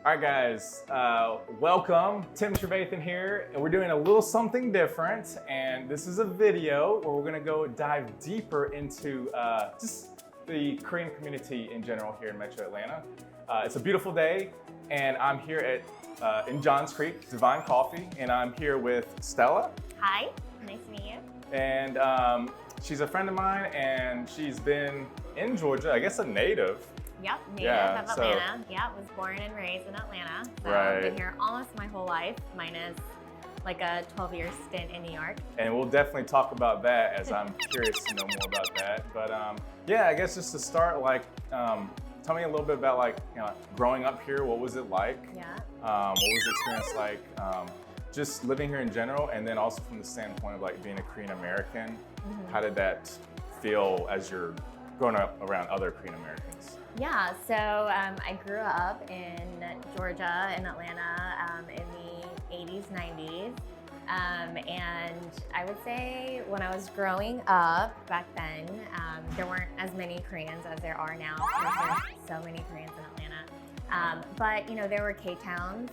All right, guys, welcome. Tim Trevathan here, and we're doing a little something different. And this is a video where we're gonna go dive deeper into just the Korean community in general here in Metro Atlanta. It's a beautiful day, and I'm here at in Johns Creek, Divine Coffee, and I'm here with Stella. Hi, nice to meet you. And she's a friend of mine, and she's been in Georgia, I guess a native. Yep, native of Atlanta. Was born and raised in Atlanta. So I've been here almost my whole life, minus like a 12-year stint in New York. And we'll definitely talk about that, as I'm curious to know more about that. But yeah, I guess just to start, like, tell me a little bit about, like, you know, growing up here. What was it like? Yeah. What was the experience like? Just living here in general, and then also from the standpoint of like being a Korean American. Mm-hmm. How did that feel as you're growing up around other Korean Americans? Yeah, so I grew up in Georgia, in Atlanta, in the 80s, 90s. And I would say when I was growing up back then, there weren't as many Koreans as there are now. There's so many Koreans in Atlanta. But you know, there were K-towns,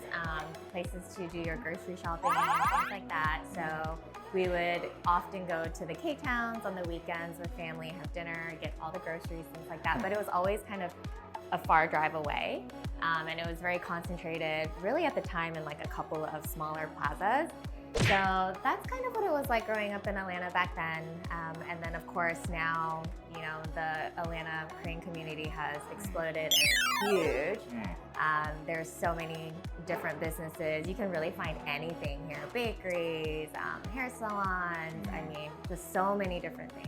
places to do your grocery shopping, things like that. So we would often go to the K-towns on the weekends with family, have dinner, get all the groceries, things like that. But it was always kind of a far drive away. And it was very concentrated, really at the time, in like a couple of smaller plazas. So that's kind of what it was like growing up in Atlanta back then. And then of course now, you know, the Atlanta Korean community has exploded and it's huge. There's so many different businesses. You can really find anything here. Bakeries, hair salons, I mean, just so many different things.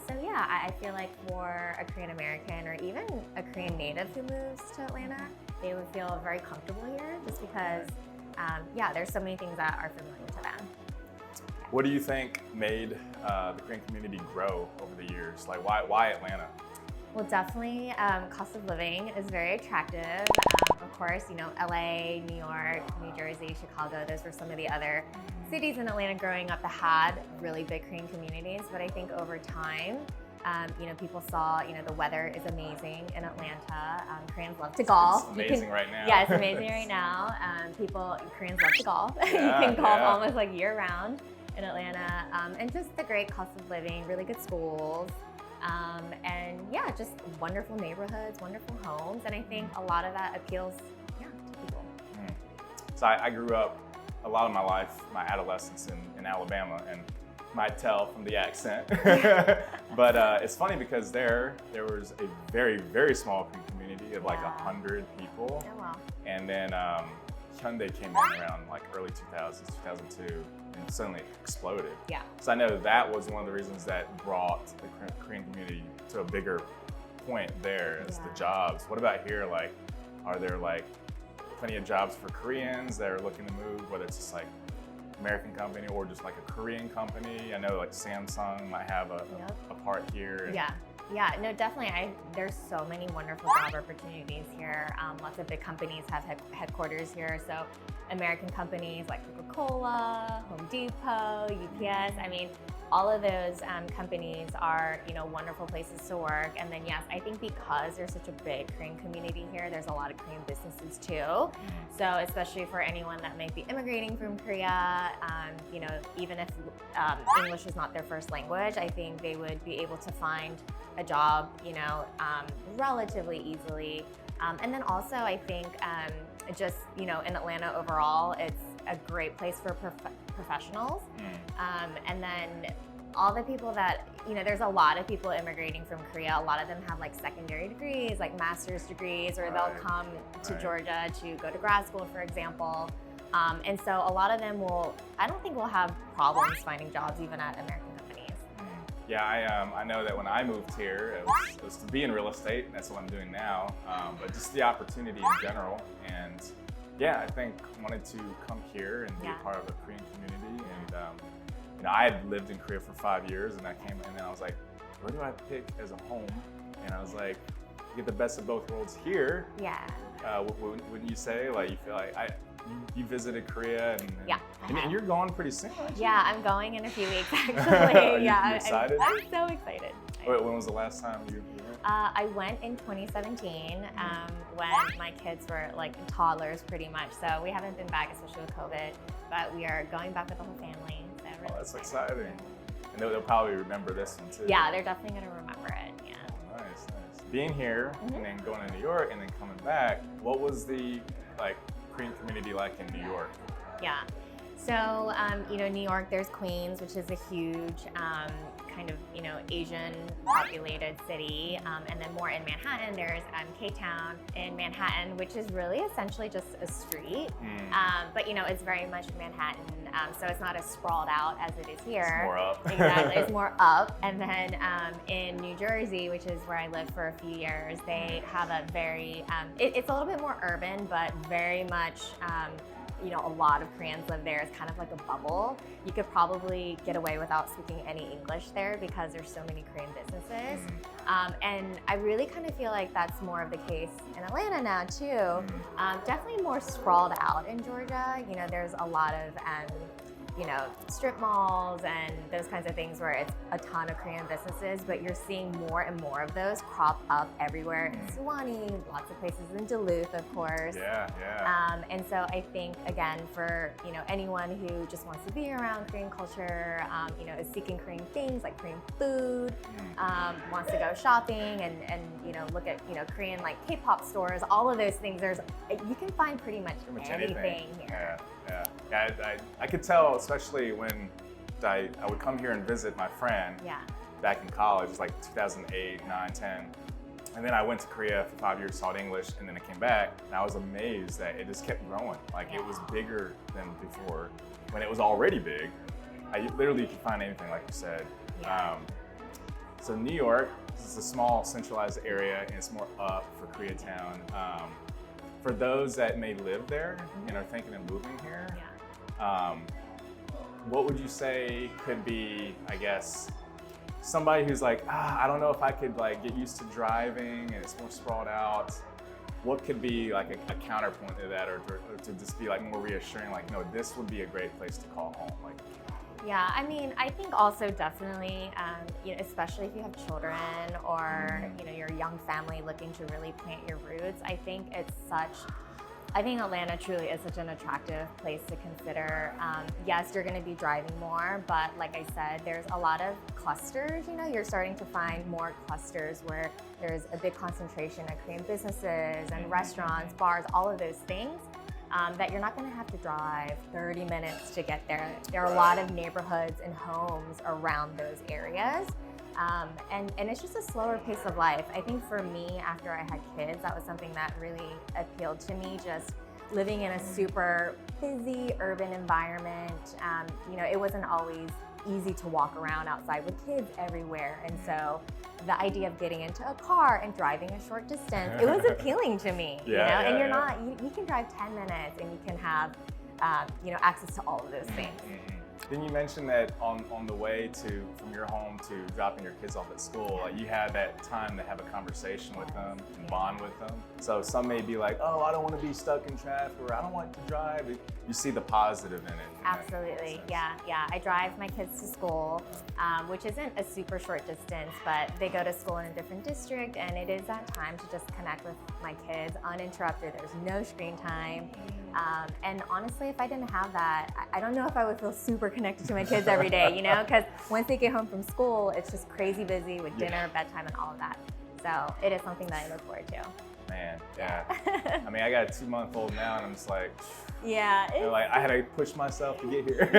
So yeah, I feel like for a Korean American or even a Korean native who moves to Atlanta, they would feel very comfortable here just because yeah, there's so many things that are familiar to them. What do you think made the Korean community grow over the years? Like, why Atlanta? Well, definitely cost of living is very attractive. Of course, you know, LA, New York, New Jersey, Chicago, those were some of the other cities in Atlanta growing up that had really big Korean communities. But I think over time, you know, people saw, you know, the weather is amazing in Atlanta. Koreans love to golf. It's amazing right now. Yeah, it's amazing right now. Koreans love to golf. Yeah, you can golf almost like year round in Atlanta. And just the great cost of living, really good schools. And yeah, just wonderful neighborhoods, wonderful homes. And I think a lot of that appeals, yeah, to people. So I grew up a lot of my life, my adolescence in Alabama, and might tell from the accent. But it's funny because there was a very, very small Korean community of like 100 people. Oh, wow. And then Hyundai came in around like early 2000s, 2002, and suddenly exploded. Yeah. So I know that was one of the reasons that brought the Korean community to a bigger point there is the jobs. What about here? Like, are there like plenty of jobs for Koreans that are looking to move, whether it's just like American company or just like a Korean company? I know like Samsung might have a part here. Yeah, no, definitely. There's so many wonderful job opportunities here. Lots of big companies have headquarters here. So American companies like Coca-Cola, Home Depot, UPS. I mean, all of those companies are, you know, wonderful places to work. And then yes, I think because there's such a big Korean community here, there's a lot of Korean businesses too. So especially for anyone that might be immigrating from Korea, you know, even if English is not their first language, I think they would be able to find a job, you know, relatively easily. And then also I think just, you know, in Atlanta overall, it's a great place for professionals. And then all the people that, you know, there's a lot of people immigrating from Korea. A lot of them have like secondary degrees, like master's degrees, or they'll come to Georgia to go to grad school, for example. And so a lot of them I don't think we'll have problems finding jobs even at American companies. Yeah, I know that when I moved here, it was to be in real estate, and that's what I'm doing now. But just the opportunity in general, and yeah, I think I wanted to come here and be a part of a Korean community. And you know, I had lived in Korea for 5 years, and I came in and I was like, where do I pick as a home? And I was like, get the best of both worlds here. Yeah. Wouldn't you say? Like, you feel like you visited Korea and you're going pretty soon, aren't you? Yeah, I'm going in a few weeks actually. Are you excited? I'm so excited. Wait, when was the last time you went? I went in 2017 when my kids were like toddlers pretty much. So we haven't been back, especially with COVID, but we are going back with the whole family. So really that's exciting. And they'll probably remember this one too. Yeah, they're definitely going to remember it. Yeah. Oh, nice. Being here and then going to New York and then coming back, what was the Korean community like in New York? Yeah. So, New York, there's Queens, which is a huge kind of, Asian populated city. And then more in Manhattan, there's K-Town in Manhattan, which is really essentially just a street. But, it's very much Manhattan. So it's not as sprawled out as it is here. It's more up. Exactly, it's more up. And then in New Jersey, which is where I lived for a few years, they have a very, it's a little bit more urban, but very much, a lot of Koreans live there. It's kind of like a bubble. You could probably get away without speaking any English there because there's so many Korean businesses. And I really kind of feel like that's more of the case in Atlanta now too. Definitely more sprawled out in Georgia. There's a lot of strip malls and those kinds of things where it's a ton of Korean businesses, but you're seeing more and more of those crop up everywhere in Suwannee, lots of places in Duluth, of course. Yeah. And so I think, again, for anyone who just wants to be around Korean culture, is seeking Korean things like Korean food, wants to go shopping and look at Korean like K-pop stores, all of those things. You can find pretty much anything here. Yeah, I could tell, especially when I would come here and visit my friend back in college, it's like 2008, 9, 10. And then I went to Korea for 5 years, taught English, and then I came back, and I was amazed that it just kept growing. Like it was bigger than before, when it was already big. You could find anything, like you said. So New York, this is a small centralized area, and it's more up for Koreatown. For those that may live there and are thinking of moving here, what would you say could be, I guess, somebody who's like, I don't know if I could get used to driving and it's more sprawled out. What could be like a counterpoint to that, or to just be more reassuring, no, this would be a great place to call home? Yeah, I think also definitely, especially if you have children or, you're a young family looking to really plant your roots, I think Atlanta truly is such an attractive place to consider. Yes, you're going to be driving more, but like I said, there's a lot of clusters. You're starting to find more clusters where there's a big concentration of Korean businesses and restaurants, bars, all of those things. That you're not going to have to drive 30 minutes to get there. There are a lot of neighborhoods and homes around those areas. And it's just a slower pace of life. I think for me, after I had kids, that was something that really appealed to me, just living in a super busy urban environment. It wasn't always easy to walk around outside with kids everywhere. And so the idea of getting into a car and driving a short distance, it was appealing to me. And you can drive 10 minutes and you can have access to all of those things. Then you mentioned that on the way from your home to dropping your kids off at school, you had that time to have a conversation with them and bond with them. So some may be like, oh, I don't want to be stuck in traffic, or I don't want to drive. You see the positive in it. Absolutely, yeah. I drive my kids to school, which isn't a super short distance, but they go to school in a different district, and it is that time to just connect with my kids uninterrupted. There's no screen time. And honestly, if I didn't have that, I don't know if I would feel super connected to my kids every day, because once they get home from school, it's just crazy busy with dinner, bedtime, and all of that. So it is something that I look forward to. Man, yeah. I got a 2-month-old now, and I'm just like, yeah. I had to push myself to get here.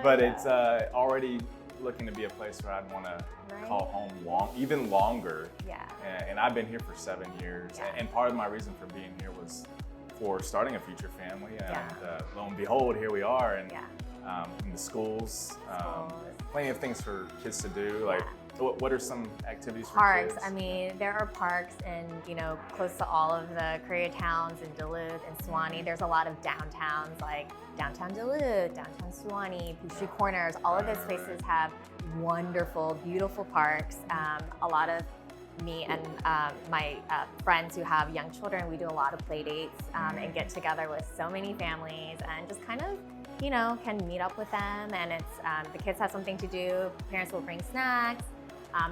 But it's already looking to be a place where I'd want to call home even longer. Yeah. And I've been here for 7 years. And part of my reason for being here was for starting a future family, and lo and behold, here we are. And in the schools, plenty of things for kids to do. What are some activities for parks? kids? There are parks in close to all of the Koreatowns in Duluth and Suwannee. There's a lot of downtowns like downtown Duluth, downtown Suwannee, Peachtree Corners. All of those places have wonderful, beautiful parks. A lot of me and my friends who have young children, we do a lot of play dates and get together with so many families and just kind of can meet up with them, and it's the kids have something to do. Parents will bring snacks.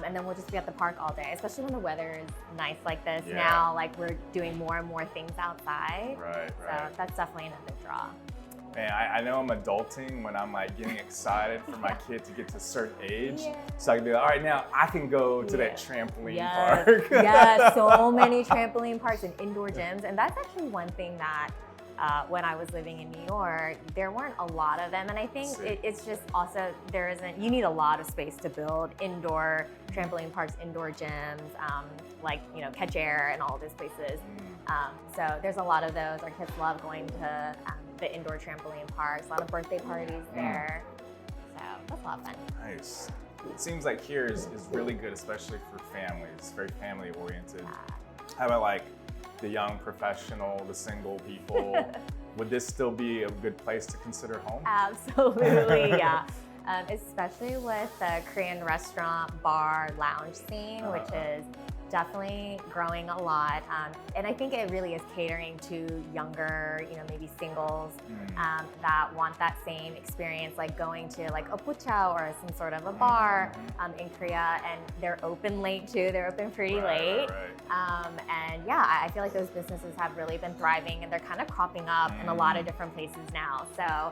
And then we'll just be at the park all day, especially when the weather is nice like this. Yeah. Now, like we're doing more and more things outside. Right. So that's definitely another draw. Man, I know I'm adulting when I'm like getting excited for my kid to get to a certain age. Yeah. So I can be like, all right, now I can go to that trampoline Yes. park. Yes, so many trampoline parks and indoor gyms. And that's actually one thing that when I was living in New York, there weren't a lot of them. And I think it's just also, you need a lot of space to build indoor trampoline parks, indoor gyms, like, Catch Air and all of those places. So there's a lot of those. Our kids love going to the indoor trampoline parks, a lot of birthday parties there. So that's a lot of fun. Nice. It seems like here is really good, especially for families. It's very family oriented. How about like the young professional, the single people? Would this still be a good place to consider home? Absolutely, yeah. Especially with the Korean restaurant, bar, lounge scene, which is definitely growing a lot. And I think it really is catering to younger, maybe singles that want that same experience, like going to like a pucha or some sort of a bar in Korea. And they're open late too. They're open pretty late. And yeah, I feel like those businesses have really been thriving and they're kind of cropping up in a lot of different places now. So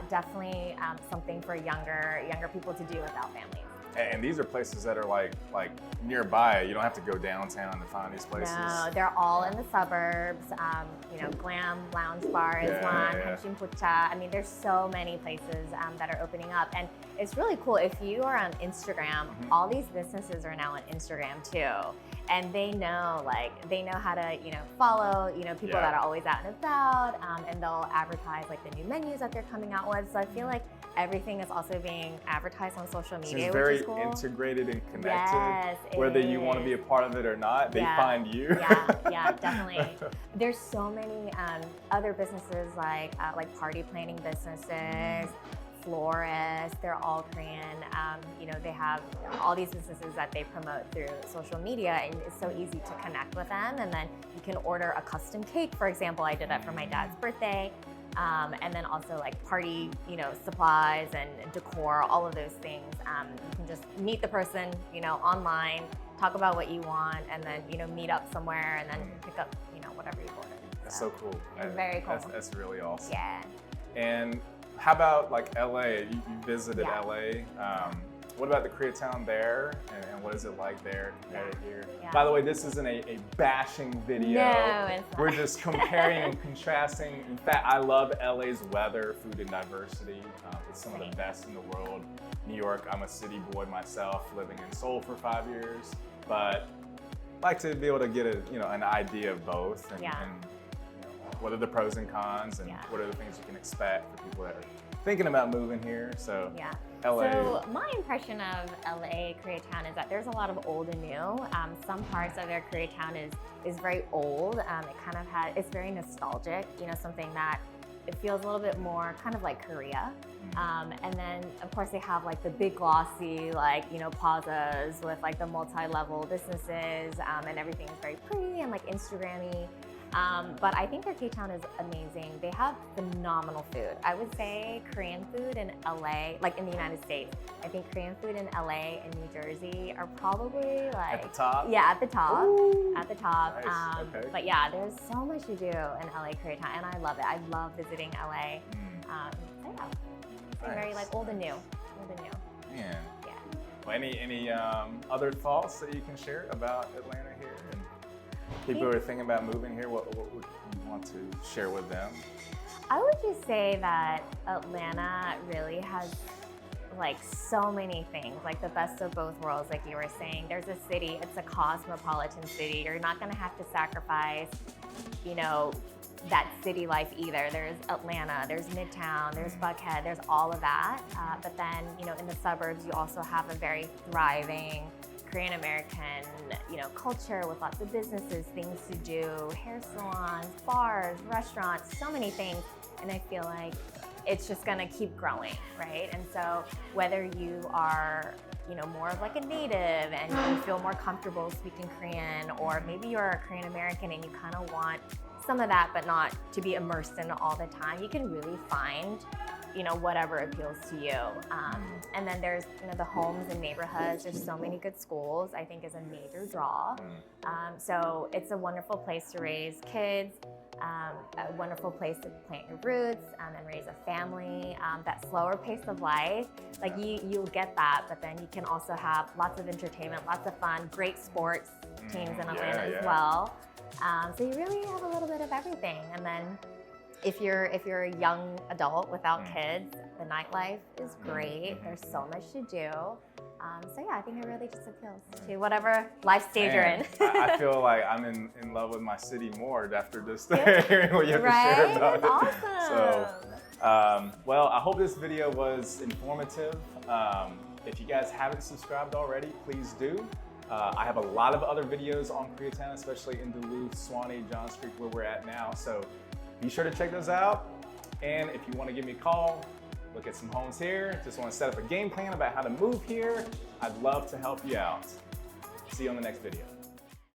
definitely something for younger people to do without families. And these are places that are like nearby. You don't have to go downtown to find these places. No, they're all in the suburbs. Glam Lounge Bar is one, Hanshin Pucha. I mean, there's so many places that are opening up. And it's really cool. If you are on Instagram, all these businesses are now on Instagram too. And they know how to, follow, people that are always out and about. And they'll advertise like the new menus that they're coming out with. So I feel like everything is also being advertised on social media, it's very which is cool. integrated and connected. Yes, whether you want to be a part of it or not, they find you. Yeah, definitely. There's so many other businesses like party planning businesses, florists. They're all Korean. They have all these businesses that they promote through social media, and it's so easy to connect with them. And then you can order a custom cake. For example, I did that for my dad's birthday. And then also like party, supplies and decor, all of those things. You can just meet the person, online, talk about what you want, and then, meet up somewhere and then pick up, whatever you order. That's so cool. Very cool. That's really awesome. Yeah. And how about like LA? You visited LA. What about the Koreatown there, and what is it like there compared to here? Yeah. By the way, this isn't a bashing video. No, it's not. We're just comparing and contrasting. In fact, I love LA's weather, food, and diversity. It's some of the best in the world. New York, I'm a city boy myself, living in Seoul for 5 years, but I like to be able to get an idea of both, and what are the pros and cons, and what are the things you can expect for people that are thinking about moving here. So LA. So my impression of LA Koreatown is that there's a lot of old and new. Some parts of their Koreatown is very old. It's very nostalgic. Something that it feels a little bit more kind of like Korea. And then of course they have like the big glossy plazas with like the multi-level businesses, and everything is very pretty and like Instagrammy. But I think their K-Town is amazing. They have phenomenal food. I would say Korean food in LA, like in the United States, I think Korean food in LA and New Jersey are probably like at the top. Yeah, at the top. Ooh, at the top. Nice. Okay. But yeah, there's so much to do in LA Koreatown, and I love it. I love visiting LA. So yeah, it's very like old and new. Old and new. Man. Yeah. Well, any other thoughts that you can share about Atlanta here? And people who are thinking about moving here, what would you want to share with them? I would just say that Atlanta really has like so many things, like the best of both worlds, like you were saying. There's a city, it's a cosmopolitan city. You're not gonna have to sacrifice, that city life either. There's Atlanta, there's Midtown, there's Buckhead, there's all of that. But then, in the suburbs, you also have a very thriving Korean American, culture with lots of businesses, things to do, hair salons, bars, restaurants, so many things. And I feel like it's just gonna keep growing, right? And so whether you are, more of like a native and you feel more comfortable speaking Korean, or maybe you're a Korean American and you kind of want some of that, but not to be immersed in it all the time, you can really find you know, whatever appeals to you. And then there's, you know, the homes and neighborhoods. There's so many good schools, I think is a major draw. So it's a wonderful place to raise kids, a wonderful place to plant your roots and raise a family. That slower pace of life, like you'll get that, but then you can also have lots of entertainment, lots of fun, great sports teams in Atlanta as well. So you really have a little bit of everything. And then if you're a young adult without kids, the nightlife is great. There's so much to do. So yeah, I think it really just appeals to whatever life stage you're in. I feel like I'm in love with my city more after just hearing what you have to share about it. Awesome. So, well, I hope this video was informative. If you guys haven't subscribed already, please do. I have a lot of other videos on Koreatown, especially in Duluth, Swanee, Johns Creek, where we're at now. So be sure to check those out. And if you want to give me a call, look at some homes here, just want to set up a game plan about how to move here, I'd love to help you out. See you on the next video.